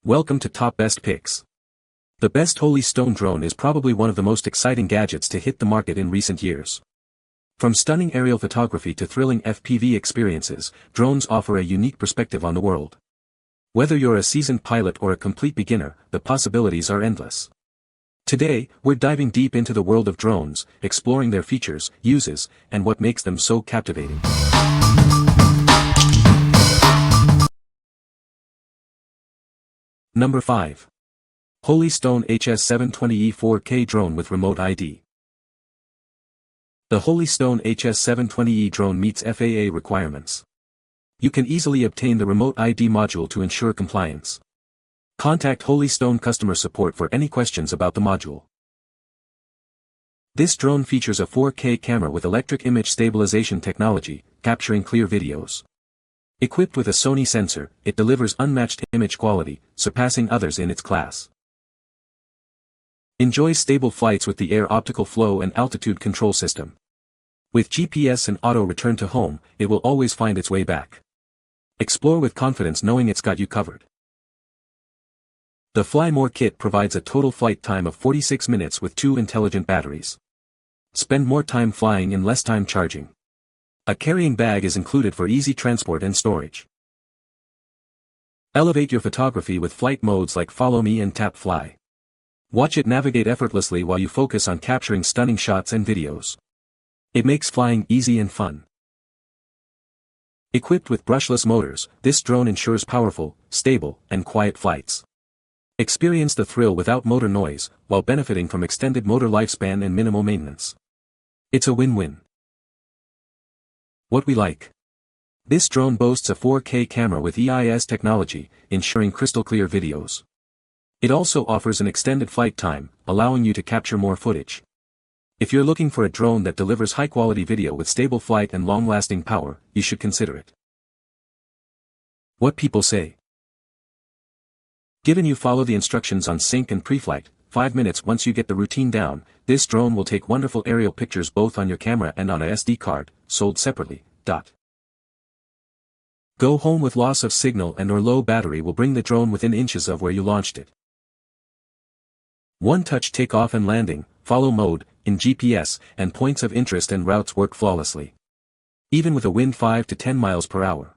Welcome to Top Best Picks. The best Holy Stone drone is probably one of the most exciting gadgets to hit the market in recent years. From stunning aerial photography to thrilling FPV experiences, drones offer a unique perspective on the world. Whether you're a seasoned pilot or a complete beginner, the possibilities are endless. Today, we're diving deep into the world of drones, exploring their features, uses, and what makes them so captivating. Number 5. Holy Stone HS720E 4K Drone with Remote ID. The Holy Stone HS720E drone meets FAA requirements. You can easily obtain the Remote ID module to ensure compliance. Contact Holy Stone customer support for any questions about the module. This drone features a 4K camera with electric image stabilization technology, capturing clear videos. Equipped with a Sony sensor, it delivers unmatched image quality, surpassing others in its class. Enjoy stable flights with the Air Optical Flow and Altitude Control System. With GPS and auto return to home, it will always find its way back. Explore with confidence knowing it's got you covered. The Fly More kit provides a total flight time of 46 minutes with 2 intelligent batteries. Spend more time flying and less time charging. A carrying bag is included for easy transport and storage. Elevate your photography with flight modes like Follow Me and Tap Fly. Watch it navigate effortlessly while you focus on capturing stunning shots and videos. It makes flying easy and fun. Equipped with brushless motors, this drone ensures powerful, stable, and quiet flights. Experience the thrill without motor noise, while benefiting from extended motor lifespan and minimal maintenance. It's a win-win. What we like. This drone boasts a 4K camera with EIS technology, ensuring crystal clear videos. It also offers an extended flight time, allowing you to capture more footage. If you're looking for a drone that delivers high-quality video with stable flight and long-lasting power, you should consider it. What people say. Given you follow the instructions on sync and pre-flight, 5 minutes once you get the routine down, this drone will take wonderful aerial pictures both on your camera and on a SD card, sold separately. Go home with loss of signal and or low battery will bring the drone within inches of where you launched it. One-touch takeoff and landing, follow mode, in GPS, and points of interest and routes work flawlessly. Even with a wind 5 to 10 miles per hour.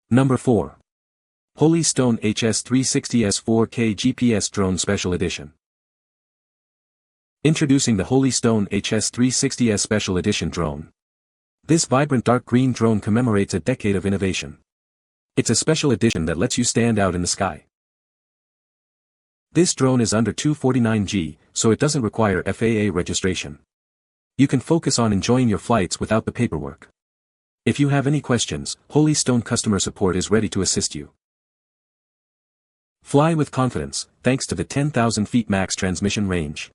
Number 4. Holy Stone HS360S 4K GPS Drone Special Edition. Introducing the Holy Stone HS360S Special Edition drone. This vibrant dark green drone commemorates a decade of innovation. It's a special edition that lets you stand out in the sky. This drone is under 249G, so it doesn't require FAA registration. You can focus on enjoying your flights without the paperwork. If you have any questions, Holy Stone customer support is ready to assist you. Fly with confidence, thanks to the 10,000 feet max transmission range.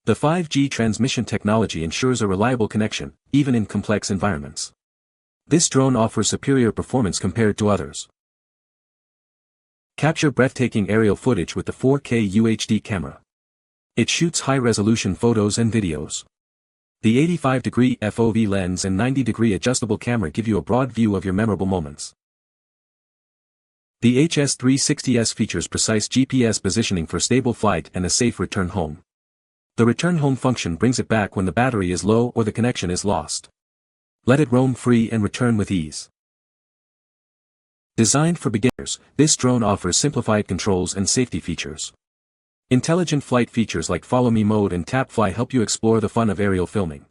The 5G transmission technology ensures a reliable connection, even in complex environments. This drone offers superior performance compared to others. Capture breathtaking aerial footage with the 4K UHD camera. It shoots high-resolution photos and videos. The 85-degree FOV lens and 90-degree adjustable camera give you a broad view of your memorable moments. The HS360S features precise GPS positioning for stable flight and a safe return home. The return home function brings it back when the battery is low or the connection is lost. Let it roam free and return with ease. Designed for beginners, this drone offers simplified controls and safety features. Intelligent flight features like Follow Me mode and Tap Fly help you explore the fun of aerial filming.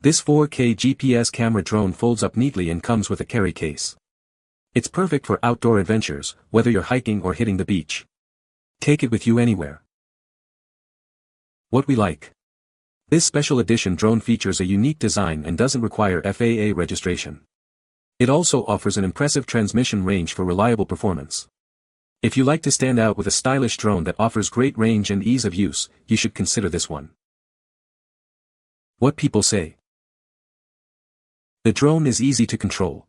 This 4K GPS camera drone folds up neatly and comes with a carry case. It's perfect for outdoor adventures, whether you're hiking or hitting the beach. Take it with you anywhere. What we like. This special edition drone features a unique design and doesn't require FAA registration. It also offers an impressive transmission range for reliable performance. If you like to stand out with a stylish drone that offers great range and ease of use, you should consider this one. What people say. The drone is easy to control.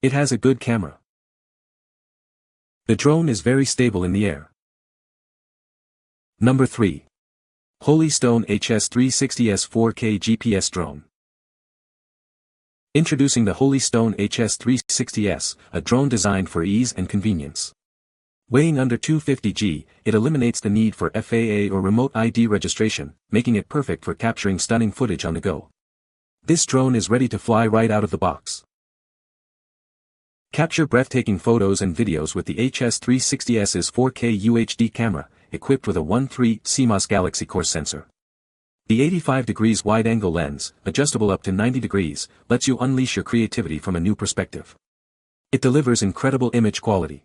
It has a good camera. The drone is very stable in the air. Number 3. Holy Stone HS360S 4K GPS Drone. Introducing the Holy Stone HS360S, a drone designed for ease and convenience. Weighing under 250 g, it eliminates the need for FAA or remote ID registration, making it perfect for capturing stunning footage on the go. This drone is ready to fly right out of the box. Capture breathtaking photos and videos with the HS360S's 4K UHD camera, equipped with a 1.3 CMOS Galaxy Core sensor. The 85 degrees wide-angle lens, adjustable up to 90 degrees, lets you unleash your creativity from a new perspective. It delivers incredible image quality.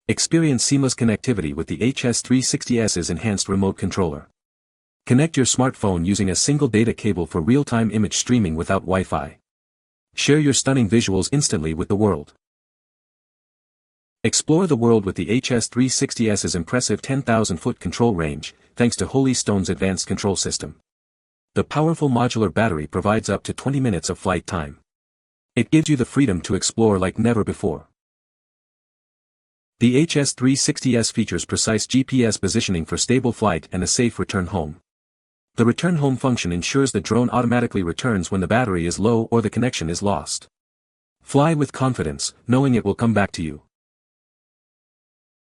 Experience seamless connectivity with the HS360S's enhanced remote controller. Connect your smartphone using a single data cable for real-time image streaming without Wi-Fi. Share your stunning visuals instantly with the world. Explore the world with the HS360S's impressive 10,000-foot control range, thanks to Holy Stone's advanced control system. The powerful modular battery provides up to 20 minutes of flight time. It gives you the freedom to explore like never before. The HS360S features precise GPS positioning for stable flight and a safe return home. The return home function ensures the drone automatically returns when the battery is low or the connection is lost. Fly with confidence, knowing it will come back to you.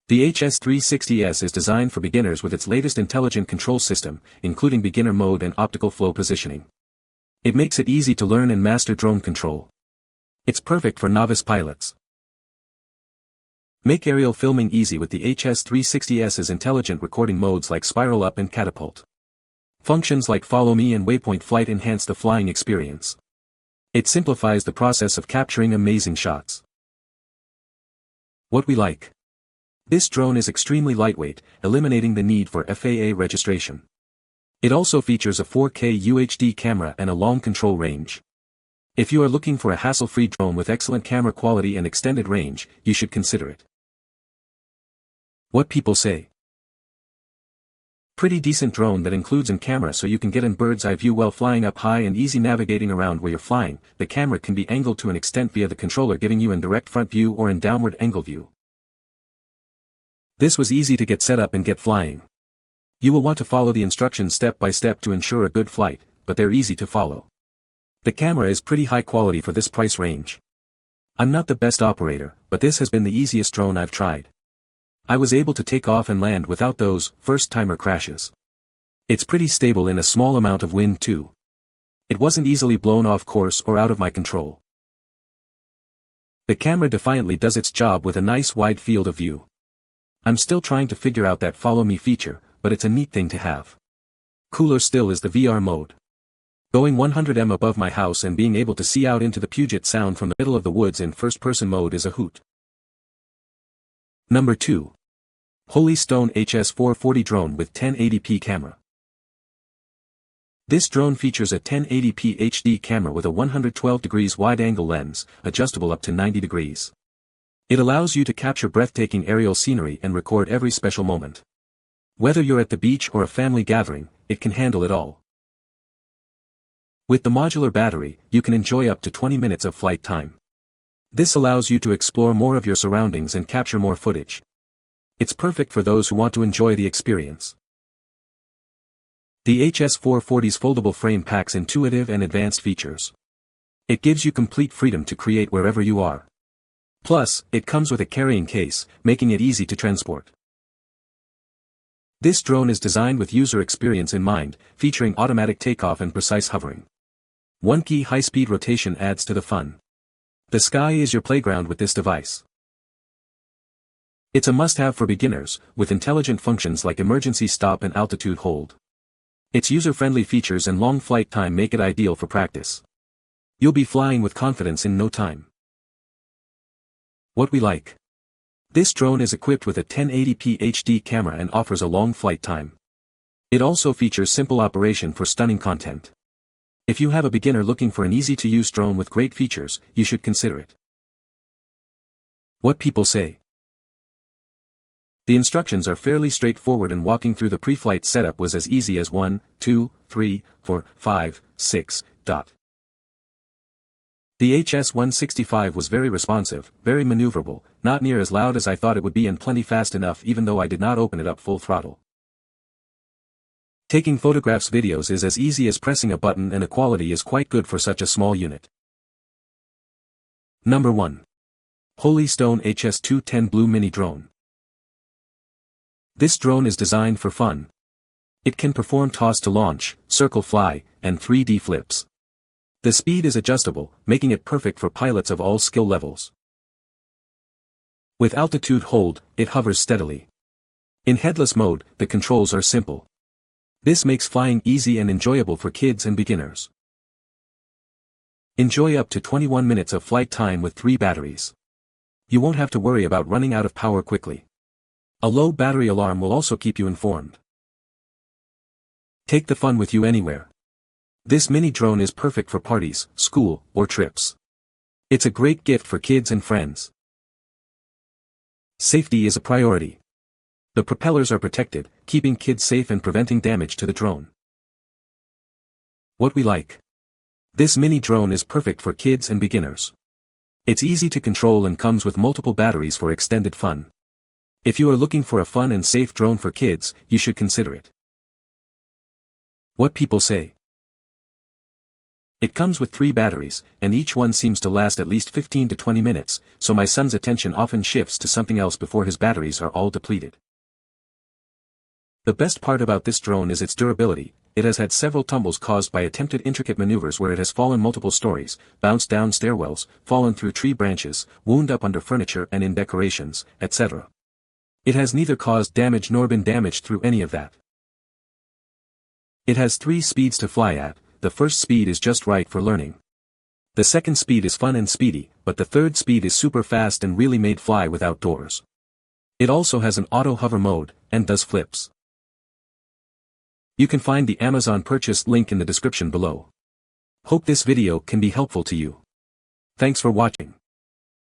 The HS360S is designed for beginners with its latest intelligent control system, including beginner mode and optical flow positioning. It makes it easy to learn and master drone control. It's perfect for novice pilots. Make aerial filming easy with the HS360S's intelligent recording modes like Spiral Up and Catapult. Functions like Follow Me and Waypoint Flight enhance the flying experience. It simplifies the process of capturing amazing shots. What we like. This drone is extremely lightweight, eliminating the need for FAA registration. It also features a 4K UHD camera and a long control range. If you are looking for a hassle-free drone with excellent camera quality and extended range, you should consider it. What people say. Pretty decent drone that includes a camera so you can get in bird's eye view while flying up high and easy navigating around where you're flying. The camera can be angled to an extent via the controller, giving you in direct front view or in downward angle view. This was easy to get set up and get flying. You will want to follow the instructions step by step to ensure a good flight, but they're easy to follow. The camera is pretty high quality for this price range. I'm not the best operator, but this has been the easiest drone I've tried. I was able to take off and land without those first-timer crashes. It's pretty stable in a small amount of wind too. It wasn't easily blown off course or out of my control. The camera defiantly does its job with a nice wide field of view. I'm still trying to figure out that Follow Me feature, but it's a neat thing to have. Cooler still is the VR mode. Going 100 m above my house and being able to see out into the Puget Sound from the middle of the woods in first-person mode is a hoot. Number 2. Holy Stone HS440 Drone with 1080p Camera. This drone features a 1080p HD camera with a 112 degrees wide-angle lens, adjustable up to 90 degrees. It allows you to capture breathtaking aerial scenery and record every special moment. Whether you're at the beach or a family gathering, it can handle it all. With the modular battery, you can enjoy up to 20 minutes of flight time. This allows you to explore more of your surroundings and capture more footage. It's perfect for those who want to enjoy the experience. The HS440's foldable frame packs intuitive and advanced features. It gives you complete freedom to create wherever you are. Plus, it comes with a carrying case, making it easy to transport. This drone is designed with user experience in mind, featuring automatic takeoff and precise hovering. One-key high-speed rotation adds to the fun. The sky is your playground with this device. It's a must-have for beginners, with intelligent functions like emergency stop and altitude hold. Its user-friendly features and long flight time make it ideal for practice. You'll be flying with confidence in no time. What we like. This drone is equipped with a 1080p HD camera and offers a long flight time. It also features simple operation for stunning content. If you have a beginner looking for an easy-to-use drone with great features, you should consider it. What people say. The instructions are fairly straightforward and walking through the pre-flight setup was as easy as 1, 2, 3, 4, 5, 6. The HS165 was very responsive, very maneuverable, not near as loud as I thought it would be and plenty fast enough even though I did not open it up full throttle. Taking photographs videos is as easy as pressing a button and the quality is quite good for such a small unit. Number 1. Holystone HS210 Blue Mini Drone. This drone is designed for fun. It can perform toss to launch, circle fly, and 3D flips. The speed is adjustable, making it perfect for pilots of all skill levels. With altitude hold, it hovers steadily. In headless mode, the controls are simple. This makes flying easy and enjoyable for kids and beginners. Enjoy up to 21 minutes of flight time with 3 batteries. You won't have to worry about running out of power quickly. A low battery alarm will also keep you informed. Take the fun with you anywhere. This mini drone is perfect for parties, school, or trips. It's a great gift for kids and friends. Safety is a priority. The propellers are protected, keeping kids safe and preventing damage to the drone. What we like. This mini drone is perfect for kids and beginners. It's easy to control and comes with multiple batteries for extended fun. If you are looking for a fun and safe drone for kids, you should consider it. What people say. It comes with 3 batteries, and each one seems to last at least 15 to 20 minutes, so my son's attention often shifts to something else before his batteries are all depleted. The best part about this drone is its durability. It has had several tumbles caused by attempted intricate maneuvers where it has fallen multiple stories, bounced down stairwells, fallen through tree branches, wound up under furniture and in decorations, etc. It has neither caused damage nor been damaged through any of that. It has 3 speeds to fly at. The first speed is just right for learning. The second speed is fun and speedy, but the third speed is super fast and really made fly with outdoors. It also has an auto hover mode, and does flips. You can find the Amazon purchase link in the description below. Hope this video can be helpful to you. Thanks for watching.